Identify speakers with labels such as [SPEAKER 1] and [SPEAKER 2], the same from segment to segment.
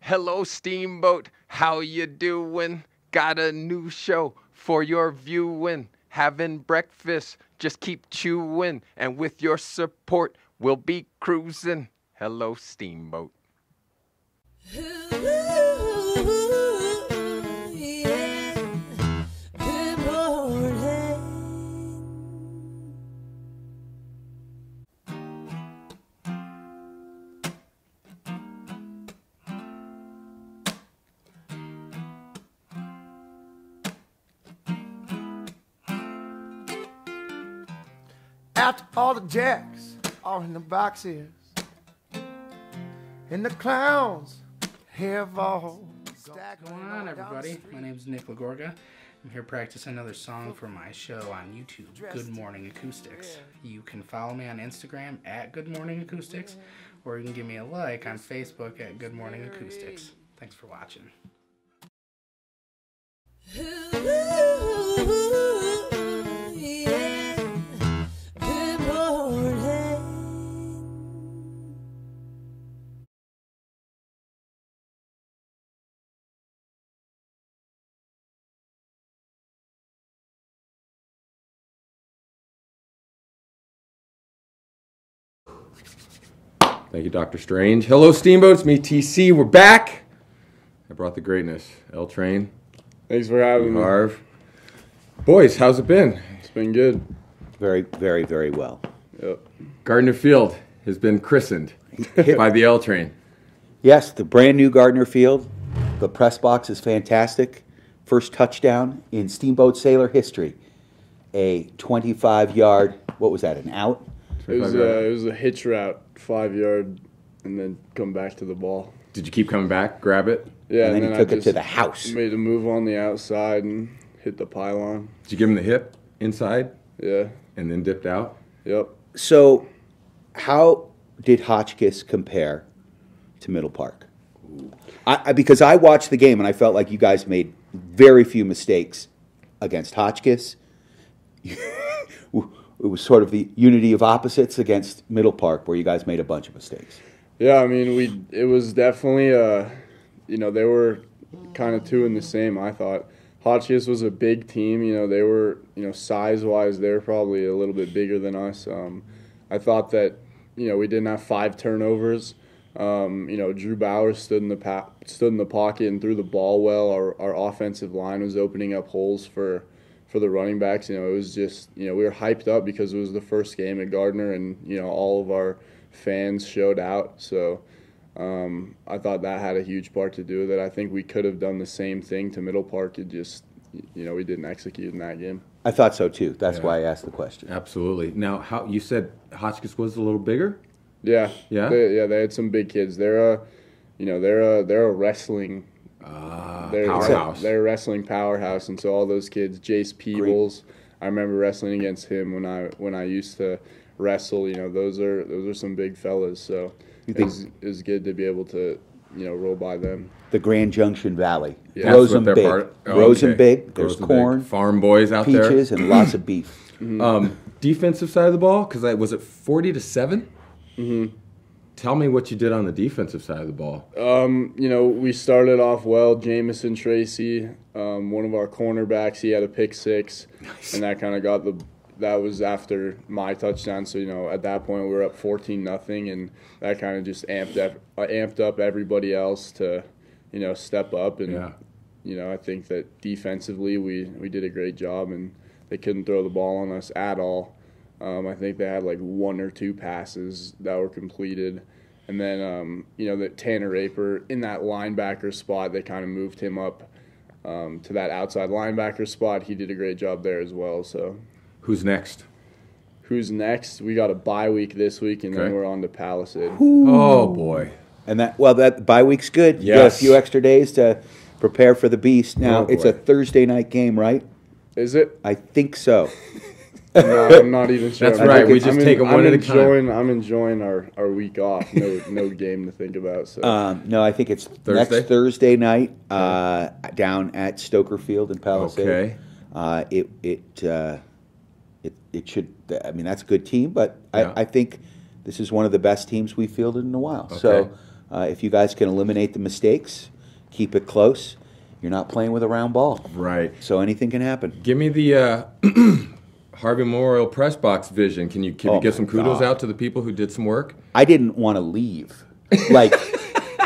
[SPEAKER 1] Hello, Steamboat. How you doing? Got a new show for your viewing. Having breakfast, just keep chewing. And with your support, we'll be cruising. Hello, Steamboat.
[SPEAKER 2] After all the jacks are in the boxes, and the clowns have all
[SPEAKER 3] What's going on, everybody? My name is Nick Lagorga. I'm here practicing another song for my show on YouTube, Good Morning Acoustics. You can follow me on Instagram at Good Morning Acoustics, or you can give me a like on Facebook at Good Morning Acoustics. Thanks for watching.
[SPEAKER 1] Thank you, Dr. Strange. Hello, Steamboats. Me, TC. We're back. I brought the greatness. L Train.
[SPEAKER 4] Thanks for having me.
[SPEAKER 1] Harv. Boys, how's it been?
[SPEAKER 4] It's been good.
[SPEAKER 5] Very, very, very well.
[SPEAKER 4] Yep.
[SPEAKER 1] Gardner Field has been christened by the L Train.
[SPEAKER 5] Yes, the brand new Gardner Field. The press box is fantastic. First touchdown in Steamboat Sailor history. A 25-yard, what was that, an out?
[SPEAKER 4] It was a hitch route, 5-yard, and then come back to the ball.
[SPEAKER 1] Did you keep coming back, grab it?
[SPEAKER 4] Yeah,
[SPEAKER 5] And then he took it to the house.
[SPEAKER 4] Made a move on the outside and hit the pylon.
[SPEAKER 1] Did you give him the hip inside
[SPEAKER 4] Yeah.
[SPEAKER 1] and then dipped out?
[SPEAKER 4] Yep.
[SPEAKER 5] So, how did Hotchkiss compare to Middle Park? Because I watched the game and I felt like you guys made very few mistakes against Hotchkiss. It was sort of the unity of opposites against Middle Park, where you guys made a bunch of mistakes.
[SPEAKER 4] Yeah, I mean, it was definitely, they were kind of two in the same, I thought. Hotchkiss was a big team. They were, size-wise, they were probably a little bit bigger than us. I thought that, we didn't have 5 turnovers. Drew Bauer stood in the pocket and threw the ball well. Our offensive line was opening up holes for the running backs. It was just, we were hyped up because it was the first game at Gardner, and, all of our fans showed out. So I thought that had a huge part to do with it. I think we could have done the same thing to Middle Park. It just, we didn't execute in that game.
[SPEAKER 5] I thought so, too. That's why I asked the question.
[SPEAKER 1] Absolutely. Now, how you said Hotchkiss was a little bigger?
[SPEAKER 4] Yeah.
[SPEAKER 1] Yeah?
[SPEAKER 4] They had some big kids. They're a wrestling
[SPEAKER 1] powerhouse.
[SPEAKER 4] They're a wrestling powerhouse, and so all those kids, Jace Peebles, I remember wrestling against him when I used to wrestle. Those are some big fellas. So it was good to be able to roll by them.
[SPEAKER 5] The Grand Junction Valley.
[SPEAKER 4] Yeah.
[SPEAKER 5] Rose them big. Rose them big. There's corn,
[SPEAKER 1] big. Farm boys out there.
[SPEAKER 5] peaches, and lots of beef.
[SPEAKER 1] Defensive side of the ball, because was it 40-7?
[SPEAKER 4] Mm-hmm.
[SPEAKER 1] Tell me what you did on the defensive side of the ball.
[SPEAKER 4] We started off well. Jamison Tracy, one of our cornerbacks, he had a pick 6, nice. And that kind of that was after my touchdown. So, at that point we were up 14-0, and that kind of just amped up everybody else to, step up. And, I think that defensively we did a great job, and they couldn't throw the ball on us at all. I think they had like 1 or 2 passes that were completed. And then, that Tanner Raper in that linebacker spot, they kind of moved him up to that outside linebacker spot. He did a great job there as well. So,
[SPEAKER 1] who's next?
[SPEAKER 4] We got a bye week this week, and then we're on to Palisade.
[SPEAKER 5] Ooh.
[SPEAKER 1] Oh, boy.
[SPEAKER 5] And that bye week's good. You got a few extra days to prepare for the beast. Now, it's a Thursday night game, right?
[SPEAKER 4] Is it?
[SPEAKER 5] I think so.
[SPEAKER 4] No, I'm not even sure.
[SPEAKER 1] That's right. We just take them one at a time.
[SPEAKER 4] I'm enjoying our week off. No game to think about. So.
[SPEAKER 5] No, I think it's next Thursday night down at Stoker Field in Palisade.
[SPEAKER 1] Okay.
[SPEAKER 5] It should. I mean, that's a good team, but I think this is one of the best teams we've fielded in a while.
[SPEAKER 1] Okay.
[SPEAKER 5] So if you guys can eliminate the mistakes, keep it close, you're not playing with a round ball.
[SPEAKER 6] Right.
[SPEAKER 5] So anything can happen.
[SPEAKER 6] Give me the Harvey Memorial Press Box vision. Can you
[SPEAKER 5] Oh
[SPEAKER 6] give some
[SPEAKER 5] my
[SPEAKER 6] kudos
[SPEAKER 5] God.
[SPEAKER 6] out to the people who did some work?
[SPEAKER 5] I didn't want to leave. Like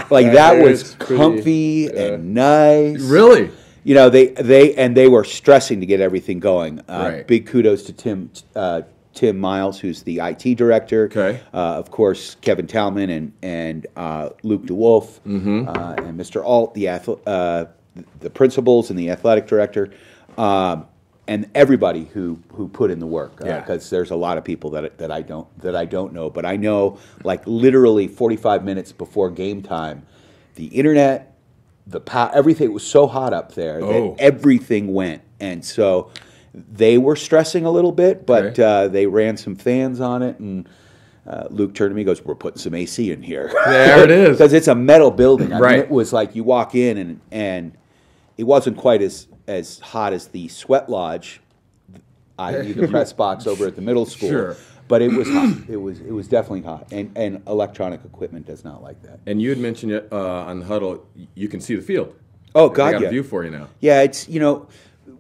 [SPEAKER 5] that was
[SPEAKER 4] it's pretty,
[SPEAKER 5] comfy and nice.
[SPEAKER 6] Really?
[SPEAKER 5] You know, they were stressing to get everything going.
[SPEAKER 6] Right.
[SPEAKER 5] Big kudos to Tim Miles, who's the IT director.
[SPEAKER 6] Okay.
[SPEAKER 5] Of course, Kevin Talman and Luke DeWolf, and Mr. Alt, the principals and the athletic director, and everybody who put in the work.
[SPEAKER 6] Yeah.
[SPEAKER 5] Because there's a lot of people that I don't know, but I know like literally 45 minutes before game time, the internet. Everything was so hot up there that everything went, and so they were stressing a little bit, but they ran some fans on it, and Luke turned to me and goes, "We're putting some AC in here."
[SPEAKER 6] There it is.
[SPEAKER 5] Because it's a metal building. I
[SPEAKER 6] Right.
[SPEAKER 5] mean, it was like you walk in, and it wasn't quite as hot as the sweat lodge, i.e. the press box over at the middle school.
[SPEAKER 6] Sure.
[SPEAKER 5] But it was hot. It was definitely hot, and electronic equipment does not like that.
[SPEAKER 6] And you had mentioned it on the huddle. You can see the field.
[SPEAKER 5] Oh
[SPEAKER 6] They
[SPEAKER 5] God,
[SPEAKER 6] got
[SPEAKER 5] yeah.
[SPEAKER 6] a view for you now.
[SPEAKER 5] Yeah, it's,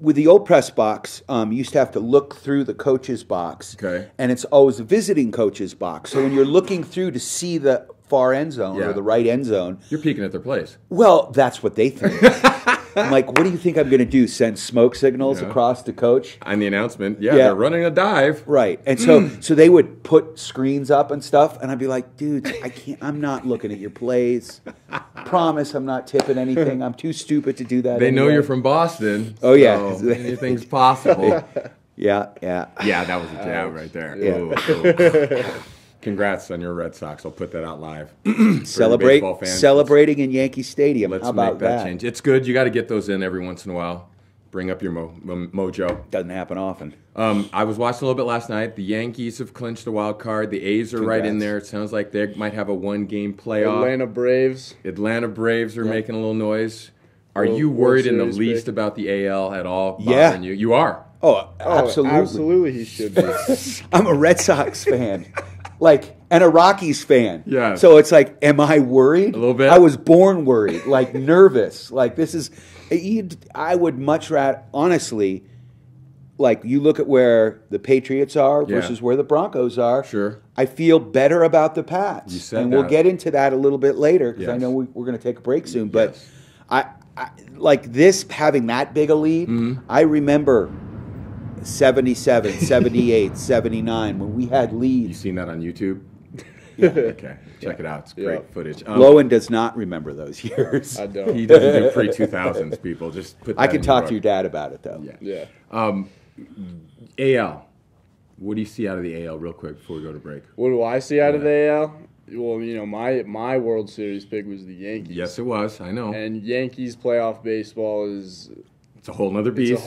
[SPEAKER 5] with the old press box, you used to have to look through the coach's box.
[SPEAKER 6] Okay.
[SPEAKER 5] And it's always a visiting coach's box. So when you're looking through to see the far end zone
[SPEAKER 6] Yeah.
[SPEAKER 5] or the right end zone,
[SPEAKER 6] You're peeking at their place.
[SPEAKER 5] well, that's what they think. I'm like, what do you think I'm going to do? Send smoke signals
[SPEAKER 6] Yeah.
[SPEAKER 5] across to coach?
[SPEAKER 6] On the announcement,
[SPEAKER 5] Yeah.
[SPEAKER 6] they're running a dive.
[SPEAKER 5] Right. And so they would put screens up and stuff, and I'd be like, dude, I'm not looking at your plays. Promise I'm not tipping anything. I'm too stupid to do that.
[SPEAKER 6] They know
[SPEAKER 5] anyway."
[SPEAKER 6] you're from Boston.
[SPEAKER 5] Oh, yeah.
[SPEAKER 6] so anything's possible.
[SPEAKER 5] Yeah, yeah.
[SPEAKER 6] Yeah, that was a jab right there.
[SPEAKER 5] Yeah.
[SPEAKER 6] Ooh. Congrats on your Red Sox. I'll put that out live. baseball fans,
[SPEAKER 5] Celebrating in Yankee Stadium.
[SPEAKER 6] Let's
[SPEAKER 5] How about
[SPEAKER 6] make that change. It's good. You got to get those in every once in a while. Bring up your mojo.
[SPEAKER 5] Doesn't happen often.
[SPEAKER 6] I was watching a little bit last night. The Yankees have clinched the wild card. The A's are right in
[SPEAKER 5] Congrats.
[SPEAKER 6] there. It sounds like they might have a one-game playoff.
[SPEAKER 4] Atlanta Braves.
[SPEAKER 6] Are making a little noise. Are
[SPEAKER 4] World-
[SPEAKER 6] you worried
[SPEAKER 4] World
[SPEAKER 6] in the
[SPEAKER 4] Series
[SPEAKER 6] least
[SPEAKER 4] pick.
[SPEAKER 6] about the AL at all?
[SPEAKER 5] Yeah.
[SPEAKER 6] bothering you? You are.
[SPEAKER 5] Oh, absolutely.
[SPEAKER 4] Absolutely, he should be.
[SPEAKER 5] I'm a Red Sox fan. And a Rockies fan.
[SPEAKER 6] Yeah.
[SPEAKER 5] So it's like, am I worried?
[SPEAKER 6] A little bit?
[SPEAKER 5] I was born worried, nervous. I would much rather, honestly, you look at where the Patriots are versus where the Broncos are.
[SPEAKER 6] Sure.
[SPEAKER 5] I feel better about the Pats.
[SPEAKER 6] You said
[SPEAKER 5] and we'll
[SPEAKER 6] that.
[SPEAKER 5] get into that a little bit later because I
[SPEAKER 6] Yes.
[SPEAKER 5] know we're going to take a break soon. But
[SPEAKER 6] Yes.
[SPEAKER 5] I this, having that big a lead,
[SPEAKER 6] Mm-hmm.
[SPEAKER 5] I remember 77, 78, 79 when we had
[SPEAKER 6] You
[SPEAKER 5] leads.
[SPEAKER 6] seen that on YouTube? Okay. Check it out. It's great
[SPEAKER 4] Yeah.
[SPEAKER 6] footage.
[SPEAKER 5] Lowen does not remember those years.
[SPEAKER 4] I don't.
[SPEAKER 6] He doesn't do pre-2000s, people. Just put that
[SPEAKER 5] I can
[SPEAKER 6] in
[SPEAKER 5] talk
[SPEAKER 6] your
[SPEAKER 5] to your
[SPEAKER 6] book.
[SPEAKER 5] dad about it, though.
[SPEAKER 6] Yeah.
[SPEAKER 4] Yeah.
[SPEAKER 6] AL. What do you see out of the AL real quick before we go to break?
[SPEAKER 4] What do I see out of the AL? Well, my World Series pick was the Yankees.
[SPEAKER 6] Yes, it was. I know.
[SPEAKER 4] And Yankees playoff baseball is
[SPEAKER 6] It's a whole nother beast.
[SPEAKER 4] it's a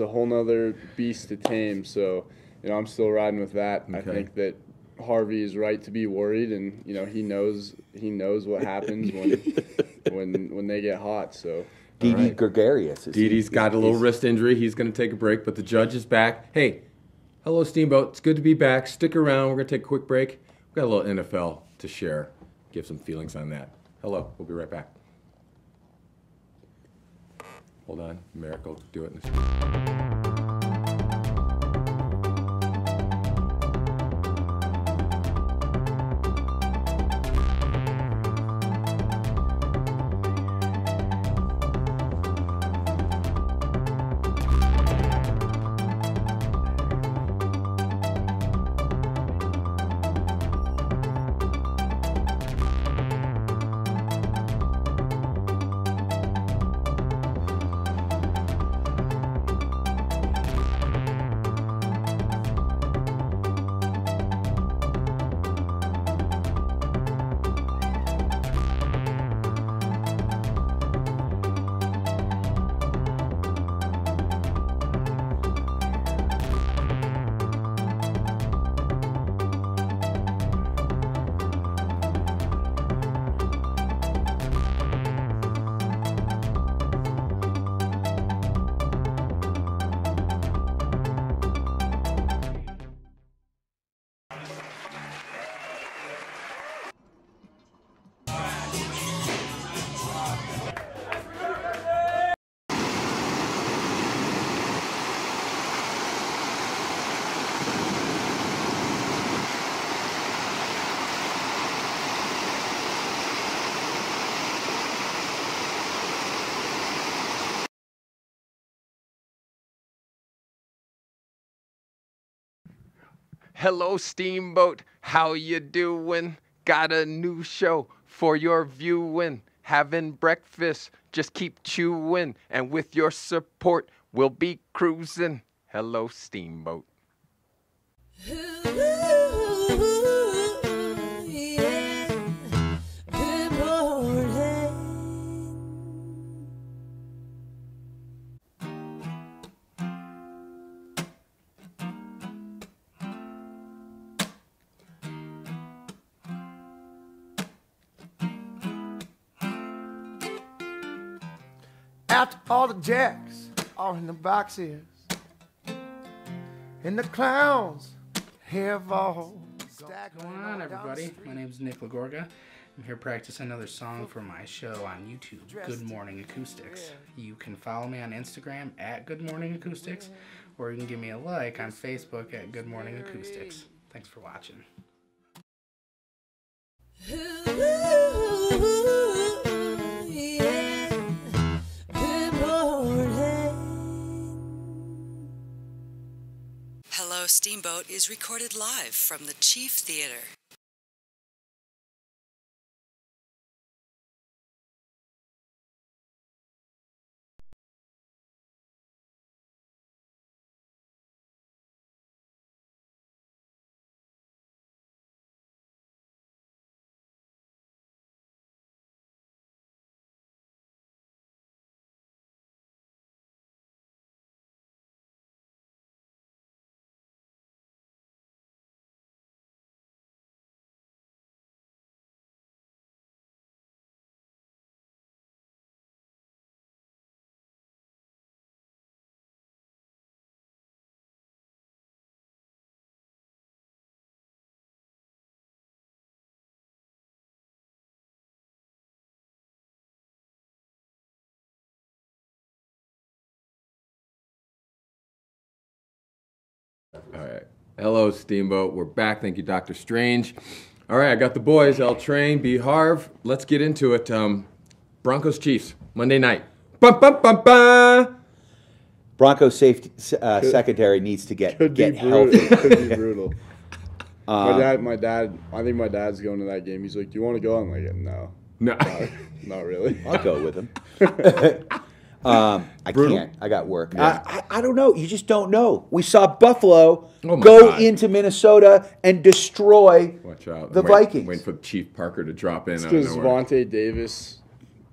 [SPEAKER 4] whole nother beast to tame. So, I'm still riding with that. I
[SPEAKER 6] Okay.
[SPEAKER 4] think that Harvey is right to be worried, and he knows what happens when they get hot. So
[SPEAKER 5] Didi Gregarious.
[SPEAKER 6] Didi's got a little wrist injury. He's going to take a break, but the judge is back. Hey, hello, Steamboat. It's good to be back. Stick around. We're going to take a quick break. We've got a little NFL to share. Give some feelings on that. Hello. We'll be right back. Hold on. Merrick will do it in a second.
[SPEAKER 1] Hello, Steamboat. How you doing? Got a new show for your viewing. Having breakfast, just keep chewing. And with your support, we'll be cruising. Hello, Steamboat.
[SPEAKER 2] After all the jacks are in the boxes, and the clowns have all stacked.
[SPEAKER 3] What's going on, everybody? My name is Nick Lagorga. I'm here practicing another song for my show on YouTube, Good Morning Acoustics. You can follow me on Instagram at Good Morning Acoustics, or you can give me a like on Facebook at Good Morning Acoustics. Thanks for watching.
[SPEAKER 7] Hello, Steamboat is recorded live from the Chief Theater.
[SPEAKER 6] All right. Hello, Steamboat. We're back. Thank you, Dr. Strange. All right, I got the boys, L Train, B Harv. Let's get into it. Broncos Chiefs, Monday night. Bum, bum, bum, bum.
[SPEAKER 5] Broncos safety secondary needs to get
[SPEAKER 4] Brutal.
[SPEAKER 5] healthy.
[SPEAKER 4] Could be brutal. My dad. I think my dad's going to that game. He's like, "Do you want to go?" I'm like, "No,
[SPEAKER 6] No.
[SPEAKER 4] not really."
[SPEAKER 5] I'll go with him. I
[SPEAKER 6] Brutal.
[SPEAKER 5] can't. I got work.
[SPEAKER 6] Yeah.
[SPEAKER 5] I don't know. You just don't know. We saw Buffalo
[SPEAKER 6] Oh my
[SPEAKER 5] go
[SPEAKER 6] God.
[SPEAKER 5] into Minnesota and destroy
[SPEAKER 6] Watch out.
[SPEAKER 5] the
[SPEAKER 6] I'm
[SPEAKER 5] Vikings.
[SPEAKER 6] Waiting for Chief Parker to drop in out of
[SPEAKER 4] Because
[SPEAKER 6] nowhere.
[SPEAKER 4] Vontae Davis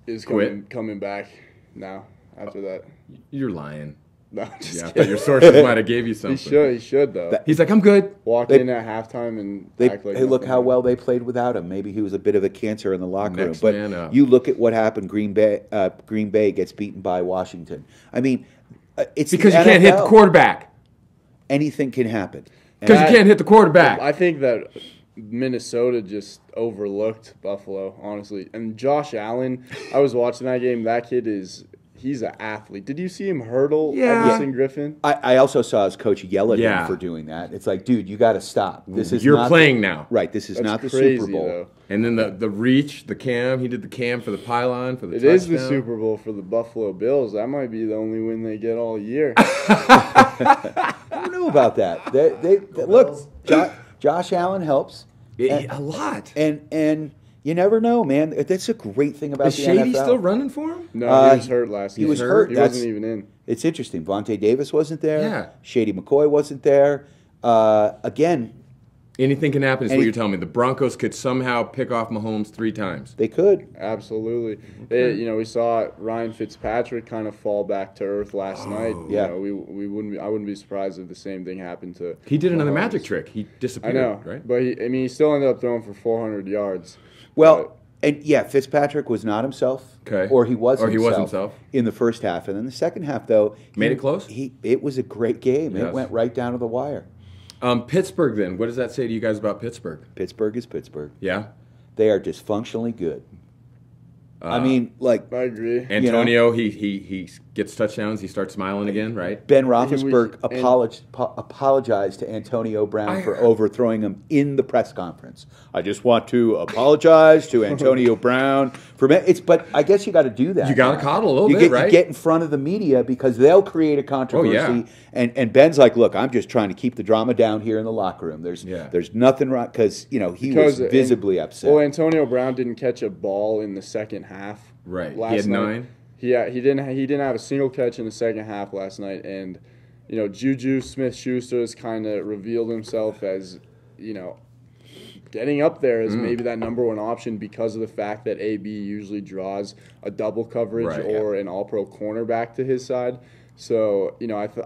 [SPEAKER 4] is
[SPEAKER 6] Quit?
[SPEAKER 4] coming back now after that.
[SPEAKER 6] You're lying.
[SPEAKER 4] No, just
[SPEAKER 6] Yeah, I
[SPEAKER 4] kidding.
[SPEAKER 6] thought your sources might have gave you something.
[SPEAKER 4] He should though.
[SPEAKER 6] He's like, I'm good.
[SPEAKER 4] Walk
[SPEAKER 5] They-
[SPEAKER 4] in at halftime and
[SPEAKER 5] They,
[SPEAKER 4] act like
[SPEAKER 5] hey, look
[SPEAKER 4] nothing
[SPEAKER 5] how
[SPEAKER 4] happened.
[SPEAKER 5] well they played without him. Maybe he was a bit of a cancer in the locker room.
[SPEAKER 6] Next
[SPEAKER 5] But
[SPEAKER 6] man up.
[SPEAKER 5] you look at what happened. Green Bay gets beaten by Washington. I mean, it's
[SPEAKER 6] Because
[SPEAKER 5] the
[SPEAKER 6] you can't hit the
[SPEAKER 5] NFL.
[SPEAKER 6] quarterback.
[SPEAKER 5] Anything can happen.
[SPEAKER 6] Because you can't hit the quarterback.
[SPEAKER 4] I think that Minnesota just overlooked Buffalo, honestly. And Josh Allen, I was watching that game. That kid he's an athlete. Did you see him hurdle
[SPEAKER 6] Yeah.
[SPEAKER 4] Everson Griffin?
[SPEAKER 5] I also saw his coach yell at
[SPEAKER 6] Yeah.
[SPEAKER 5] him for doing that. It's like, dude, you got to stop. This is
[SPEAKER 6] You're
[SPEAKER 5] not
[SPEAKER 6] playing now.
[SPEAKER 5] Right. This is
[SPEAKER 4] That's
[SPEAKER 5] not the
[SPEAKER 4] crazy,
[SPEAKER 5] Super Bowl.
[SPEAKER 4] though.
[SPEAKER 6] And then the reach, the cam. He did the cam for the pylon, for the
[SPEAKER 4] It
[SPEAKER 6] touchdown.
[SPEAKER 4] is the Super Bowl for the Buffalo Bills. That might be the only win they get all year.
[SPEAKER 5] I don't know about that. They look. Josh Allen helps,
[SPEAKER 6] Yeah, a lot.
[SPEAKER 5] and you never know, man. That's a great thing about
[SPEAKER 6] Is
[SPEAKER 5] the
[SPEAKER 6] Shady
[SPEAKER 5] NFL.
[SPEAKER 6] still running for him?
[SPEAKER 4] No,
[SPEAKER 5] Uh,
[SPEAKER 4] he was hurt last
[SPEAKER 5] he
[SPEAKER 4] game.
[SPEAKER 5] was hurt.
[SPEAKER 4] He
[SPEAKER 5] That's-
[SPEAKER 4] wasn't even in.
[SPEAKER 5] It's interesting. Vontae Davis wasn't there.
[SPEAKER 6] Yeah.
[SPEAKER 5] Shady McCoy wasn't there. Again,
[SPEAKER 6] Anything can happen is what
[SPEAKER 5] Any-
[SPEAKER 6] you're telling me. The Broncos could somehow pick off Mahomes 3 times.
[SPEAKER 5] they could.
[SPEAKER 4] Absolutely. We saw Ryan Fitzpatrick kind of fall back to earth last night.
[SPEAKER 5] Yeah.
[SPEAKER 4] We wouldn't. I wouldn't be surprised if the same thing happened to.
[SPEAKER 6] He did another
[SPEAKER 4] Mahomes.
[SPEAKER 6] magic trick. He
[SPEAKER 4] I
[SPEAKER 6] disappeared,
[SPEAKER 4] know,
[SPEAKER 6] right?
[SPEAKER 4] but he still ended up throwing for 400 yards.
[SPEAKER 5] Well, and yeah, Fitzpatrick was not himself.
[SPEAKER 6] Okay.
[SPEAKER 5] Or he was.
[SPEAKER 6] Or he was himself.
[SPEAKER 5] in the first half, and then the second half, though,
[SPEAKER 6] Made it close?
[SPEAKER 5] It was a great game.
[SPEAKER 6] Yes.
[SPEAKER 5] It went right down to the wire.
[SPEAKER 6] Pittsburgh, then. What does that say to you guys about Pittsburgh?
[SPEAKER 5] Pittsburgh is Pittsburgh.
[SPEAKER 6] Yeah?
[SPEAKER 5] They are dysfunctionally good. I mean, like
[SPEAKER 4] I agree.
[SPEAKER 6] Antonio, he gets touchdowns, he starts smiling again, right?
[SPEAKER 5] Ben Roethlisberger apologized to Antonio Brown for overthrowing him in the press conference. I just want to apologize to Antonio Brown for but I guess you got to do that.
[SPEAKER 6] You got to coddle a little bit, right?
[SPEAKER 5] You get in front of the media because they'll create a controversy. And Ben's like, look, I'm just trying to keep the drama down here in the locker room. There's nothing wrong because he was visibly upset.
[SPEAKER 4] Well, Antonio Brown didn't catch a ball in the second half.
[SPEAKER 6] Right.
[SPEAKER 4] Last
[SPEAKER 6] he had
[SPEAKER 4] night.
[SPEAKER 6] 9.
[SPEAKER 4] He didn't have a single catch in the second half last night, and Juju Smith-Schuster has kind of revealed himself as getting up there as maybe that number one option because of the fact that AB usually draws a double coverage or an all-pro cornerback to his side. So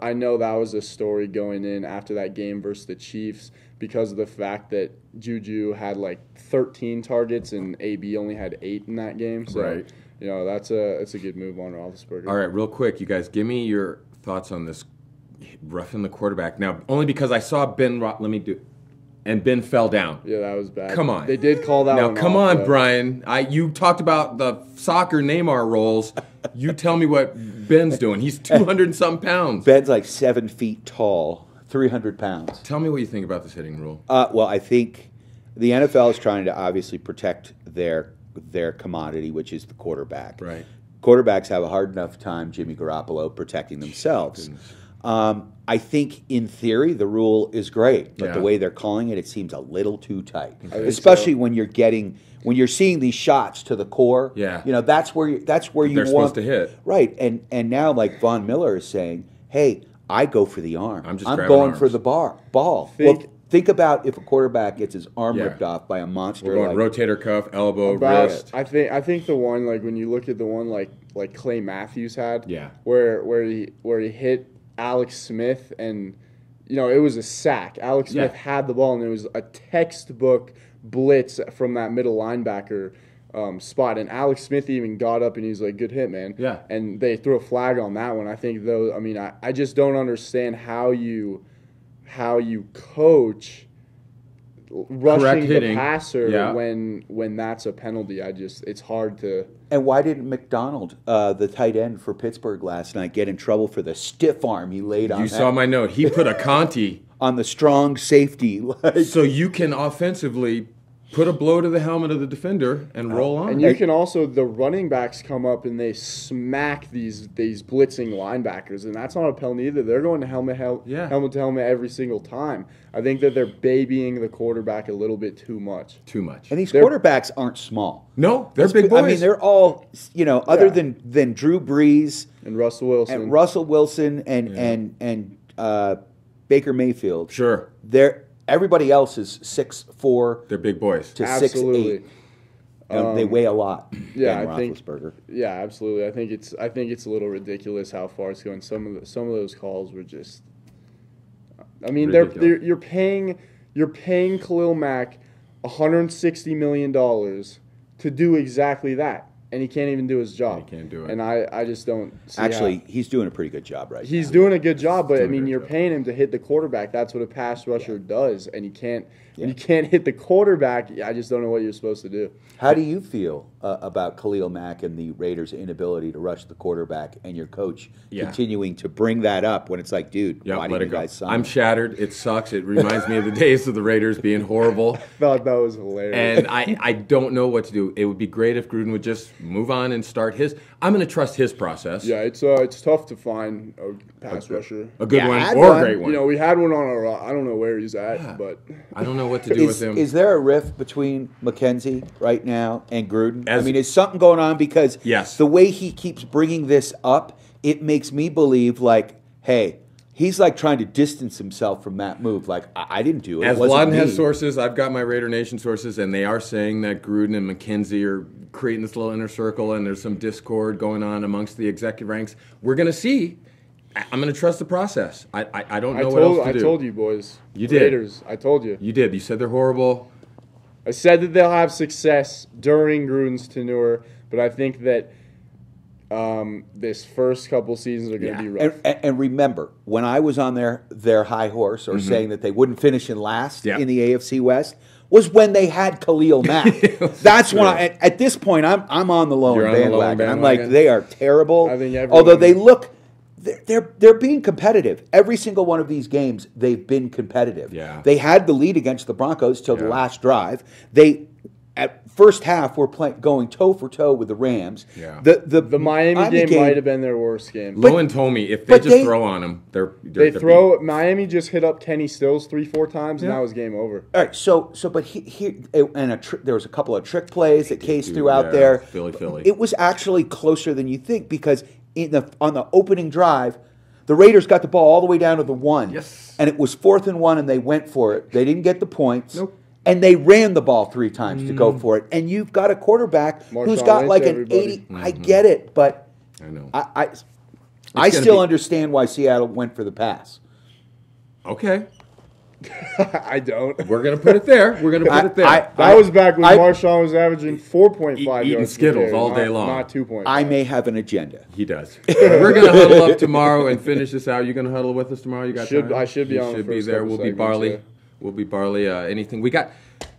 [SPEAKER 4] I know that was a story going in after that game versus the Chiefs because of the fact that Juju had like 13 targets and AB only had 8 in that game. So. That's a good move on Roethlisberger.
[SPEAKER 6] All right, real quick, you guys, give me your thoughts on this roughing the quarterback. Now, only because I saw Ben and Ben fell down.
[SPEAKER 4] Yeah, that was bad.
[SPEAKER 6] Come on.
[SPEAKER 4] They did call that one
[SPEAKER 6] Now, come
[SPEAKER 4] off,
[SPEAKER 6] on, Brian. You talked about the soccer Neymar rolls. You tell me what Ben's doing. He's 200 and some pounds.
[SPEAKER 5] Ben's like 7 feet tall, 300 pounds.
[SPEAKER 6] Tell me what you think about this hitting rule.
[SPEAKER 5] Well, I think the NFL is trying to obviously protect their commodity, which is the quarterback.
[SPEAKER 6] Right.
[SPEAKER 5] Quarterbacks have a hard enough time, Jimmy Garoppolo, protecting themselves. I think in theory the rule is great, but the way they're calling it seems a little too tight. Especially when you're seeing these shots to the core.
[SPEAKER 6] Yeah.
[SPEAKER 5] That's where you
[SPEAKER 6] they're
[SPEAKER 5] want
[SPEAKER 6] supposed to hit.
[SPEAKER 5] Right. And now like Von Miller is saying, hey, I go for the arm.
[SPEAKER 6] I'm
[SPEAKER 5] going for the ball. Think about if a quarterback gets his arm ripped off by a monster.
[SPEAKER 6] We're going rotator cuff, elbow, wrist.
[SPEAKER 4] I think the one when you look at the one like Clay Matthews had, where he hit Alex Smith and it was a sack. Alex Smith had the ball and it was a textbook blitz from that middle linebacker spot, and Alex Smith even got up and he's like, "Good hit, man."
[SPEAKER 6] Yeah.
[SPEAKER 4] And they threw a flag on that one. I think I just don't understand how you coach rushing the passer when that's a penalty. It's hard to.
[SPEAKER 5] And why didn't McDonald, the tight end for Pittsburgh last night, get in trouble for the stiff arm he laid on?
[SPEAKER 6] You saw my note. He put a Conti
[SPEAKER 5] on the strong safety.
[SPEAKER 6] So you can offensively put a blow to the helmet of the defender and roll on.
[SPEAKER 4] And you can also, the running backs come up and they smack these blitzing linebackers, and that's not a penalty either. They're going to helmet to helmet every single time. I think that they're babying the quarterback a little bit too much.
[SPEAKER 5] And these quarterbacks aren't small.
[SPEAKER 6] No, they're big boys.
[SPEAKER 5] I mean, they're all, other than Drew Brees
[SPEAKER 4] and Russell Wilson
[SPEAKER 5] and Baker Mayfield.
[SPEAKER 6] Sure.
[SPEAKER 5] Everybody else is 6'4".
[SPEAKER 6] They're big boys.
[SPEAKER 5] To 6'8". They weigh a lot.
[SPEAKER 4] Yeah,
[SPEAKER 5] Ben Roethlisberger.
[SPEAKER 4] Yeah, absolutely. I think it's a little ridiculous how far it's going. Some of those calls were just. I mean, you're paying Khalil Mack $160 million to do exactly that, and he can't even do his job.
[SPEAKER 6] He can't do it.
[SPEAKER 4] And I just don't see
[SPEAKER 5] Actually, he's doing a pretty good job right now.
[SPEAKER 4] He's doing a good job, but I mean, you're paying him to hit the quarterback. That's what a pass rusher does, and you can't hit the quarterback. I just don't know what you're supposed to do.
[SPEAKER 5] How do you feel about Khalil Mack and the Raiders' inability to rush the quarterback, and your coach continuing to bring that up when it's like, dude, why did you guys sign him?
[SPEAKER 6] I'm shattered. It sucks. It reminds me of the days of the Raiders being horrible.
[SPEAKER 4] I thought that was hilarious.
[SPEAKER 6] And I don't know what to do. It would be great if Gruden would just move on and start his. I'm going to trust his process.
[SPEAKER 4] Yeah, it's tough to find a pass rusher.
[SPEAKER 6] A good one or a great one.
[SPEAKER 4] We had one on our. I don't know where he's at, but
[SPEAKER 6] I don't know what to do with him.
[SPEAKER 5] Is there a rift between McKenzie right now and Gruden? I mean, is something going on? Because the way he keeps bringing this up, it makes me believe like, hey, he's like trying to distance himself from that move. Like, I didn't do it.
[SPEAKER 6] As Wadden has sources, I've got my Raider Nation sources, and they are saying that Gruden and McKenzie are creating this little inner circle, and there's some discord going on amongst the executive ranks. We're going to see. I'm going to trust the process. I don't know what else to do.
[SPEAKER 4] I told you, boys.
[SPEAKER 6] You did.
[SPEAKER 4] Raiders, I told you.
[SPEAKER 6] You did. You said they're horrible.
[SPEAKER 4] I said that they'll have success during Gruden's tenure, but I think that this first couple seasons are going to be rough.
[SPEAKER 5] And remember, when I was on their high horse or saying that they wouldn't finish in last in the AFC West, was when they had Khalil Mack. That's when at this point I'm on the Lowen
[SPEAKER 6] You're on the Lowen
[SPEAKER 5] bandwagon. I'm like,
[SPEAKER 6] bandwagon?
[SPEAKER 5] they are terrible.
[SPEAKER 4] I think
[SPEAKER 5] Although
[SPEAKER 4] everyone-
[SPEAKER 5] they look, they're being competitive. Every single one of these games, they've been competitive.
[SPEAKER 6] Yeah.
[SPEAKER 5] They had the lead against the Broncos till the
[SPEAKER 6] Yeah.
[SPEAKER 5] last drive. They at first half were going toe for toe with the Rams.
[SPEAKER 6] Yeah.
[SPEAKER 4] The Miami game might have been their worst game.
[SPEAKER 6] Lowen told me if they just throw on them,
[SPEAKER 4] They throw. Miami just hit up Kenny Stills 3-4 times, and
[SPEAKER 6] Yeah.
[SPEAKER 4] that was game over.
[SPEAKER 5] All right, but here and there was a couple of trick plays that Case threw out
[SPEAKER 6] Yeah,
[SPEAKER 5] there.
[SPEAKER 6] Philly.
[SPEAKER 5] It was actually closer than you think because on the opening drive, the Raiders got the ball all the way down to the 1.
[SPEAKER 6] Yes.
[SPEAKER 5] And it was 4th and 1, and they went for it. They didn't get the points.
[SPEAKER 6] Nope.
[SPEAKER 5] And they ran the ball 3 times to go for it. And you've got a quarterback who's
[SPEAKER 4] Marshawn
[SPEAKER 5] got
[SPEAKER 4] Lynch,
[SPEAKER 5] like an
[SPEAKER 4] everybody.
[SPEAKER 5] 80. I get it, but
[SPEAKER 6] I know.
[SPEAKER 5] I
[SPEAKER 6] gonna
[SPEAKER 5] still
[SPEAKER 6] be-
[SPEAKER 5] understand why Seattle went for the pass.
[SPEAKER 6] Okay.
[SPEAKER 4] I don't.
[SPEAKER 6] We're going to put it there. We're going to put it there.
[SPEAKER 4] That was back when Marshawn was averaging 4.5
[SPEAKER 6] Eating
[SPEAKER 4] yards per
[SPEAKER 6] Skittles
[SPEAKER 4] carry,
[SPEAKER 6] all day
[SPEAKER 4] not-
[SPEAKER 6] long.
[SPEAKER 4] Not 2.5.
[SPEAKER 5] I may have an agenda.
[SPEAKER 6] He does. We're going to huddle up tomorrow and finish this out. You going to huddle with us tomorrow? You got time?
[SPEAKER 4] I should be
[SPEAKER 6] You
[SPEAKER 4] on the
[SPEAKER 6] should be
[SPEAKER 4] first
[SPEAKER 6] there.
[SPEAKER 4] couple
[SPEAKER 6] We'll be
[SPEAKER 4] segments,
[SPEAKER 6] Barley.
[SPEAKER 4] yeah.
[SPEAKER 6] We'll be Barley. Anything. We got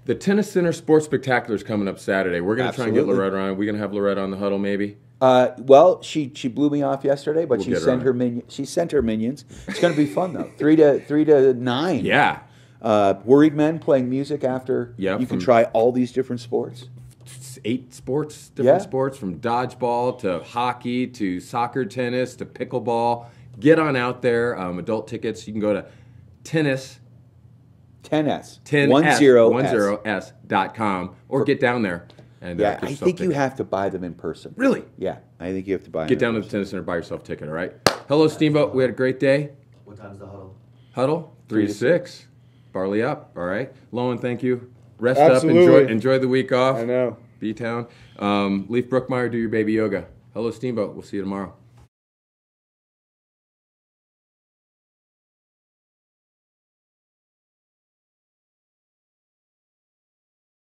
[SPEAKER 6] the Tennis Center Sports Spectacular is coming up Saturday. We're going to try and get
[SPEAKER 5] Absolutely.
[SPEAKER 6] Loretta on. We're going to have Loretta on the huddle maybe.
[SPEAKER 5] Well, she blew me off yesterday, but
[SPEAKER 6] We'll
[SPEAKER 5] she
[SPEAKER 6] get her
[SPEAKER 5] sent
[SPEAKER 6] on.
[SPEAKER 5] her She sent her minions. It's going to be fun though. 3 to 9.
[SPEAKER 6] Yeah.
[SPEAKER 5] Worried men playing music after.
[SPEAKER 6] Yeah,
[SPEAKER 5] You can
[SPEAKER 6] from-
[SPEAKER 5] try all these different sports.
[SPEAKER 6] 8 sports, different
[SPEAKER 5] Yeah.
[SPEAKER 6] sports, from dodgeball to hockey to soccer, tennis to pickleball. Get on out there. Adult tickets. You can go to tennis
[SPEAKER 5] 10S.
[SPEAKER 6] 10s.com or get down there. And
[SPEAKER 5] Yeah,
[SPEAKER 6] get
[SPEAKER 5] I
[SPEAKER 6] yourself
[SPEAKER 5] think you
[SPEAKER 6] tickets.
[SPEAKER 5] have to buy them in person.
[SPEAKER 6] Really?
[SPEAKER 5] Yeah, I think you have to buy them.
[SPEAKER 6] Get down to the Tennis Center, buy yourself a ticket, all right? Hello, Steamboat. We had a great day.
[SPEAKER 8] What time's the huddle?
[SPEAKER 6] Huddle, 3 to 6. Barley up, all right? Lowen, thank you. Rest
[SPEAKER 4] Absolutely.
[SPEAKER 6] up, enjoy the week off.
[SPEAKER 4] I know.
[SPEAKER 6] B-Town. Leaf Brookmeyer, do your baby yoga. Hello, Steamboat. We'll see you tomorrow.